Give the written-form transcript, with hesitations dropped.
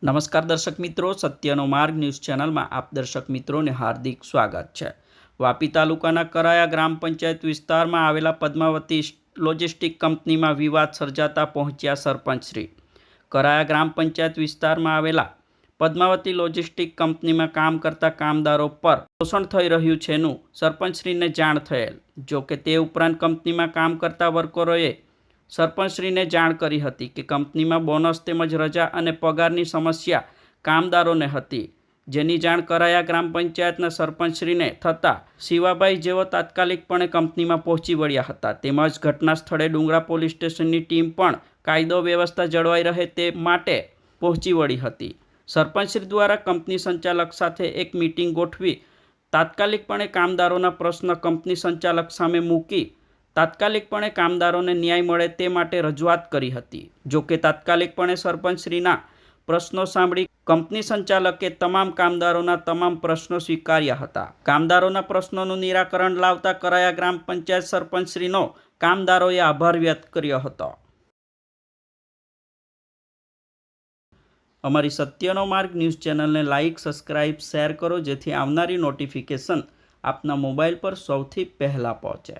નમસ્કાર દર્શક મિત્રો, સત્યનો માર્ગ ન્યૂઝ ચેનલમાં આપ દર્શક મિત્રોને હાર્દિક સ્વાગત છે। વાપી તાલુકાના કરાયા ગ્રામ પંચાયત વિસ્તારમાં આવેલા પદ્માવતી લોજિસ્ટિક કંપનીમાં વિવાદ સર્જાતા પહોંચ્યા સરપંચશ્રી। કરાયા ગ્રામ પંચાયત વિસ્તારમાં આવેલા પદ્માવતી લોજિસ્ટિક કંપનીમાં કામ કરતા કામદારો પર શોષણ થઈ રહ્યું છેનું સરપંચશ્રીને જાણ થયેલ। જો કે તે ઉપરાંત કંપનીમાં કામ કરતા વર્કરોએ સરપંચશ્રીને જાણ કરી હતી કે કંપનીમાં બોનસ તેમજ રજા અને પગારની સમસ્યા કામદારોને હતી, જેની જાણ કરાયા ગ્રામ પંચાયતના સરપંચશ્રીને થતાં શિવાભાઈ જેઓ તાત્કાલિકપણે કંપનીમાં પહોંચી વળ્યા હતા, તેમજ ઘટના સ્થળે ડુંગરા પોલીસ સ્ટેશનની ટીમ પણ કાયદો વ્યવસ્થા જળવાઈ રહે તે માટે પહોંચી વળી હતી। સરપંચશ્રી દ્વારા કંપની સંચાલક સાથે એક મીટિંગ ગોઠવી તાત્કાલિકપણે કામદારોના પ્રશ્ન કંપની સંચાલક સામે મૂકી તાત્કાલિકપણે કામદારોને ન્યાય મળે તે માટે રજૂઆત કરી હતી। જો કે તાત્કાલિકપણે સરપંચશ્રીના પ્રશ્નો સાંભળી કંપની સંચાલકે તમામ કામદારોના તમામ પ્રશ્નો સ્વીકાર્યા હતા। કામદારોના પ્રશ્નોનું નિરાકરણ લાવતા કરાયા ગ્રામ પંચાયત સરપંચશ્રીનો કામદારોએ આભાર વ્યક્ત કર્યો હતો। અમારી સત્યનો માર્ગ ન્યૂઝ ચેનલને લાઇક, સબસ્ક્રાઇબ, શેર કરો, જેથી આવનારી નોટિફિકેશન આપના મોબાઈલ પર સૌથી પહેલાં પહોંચે।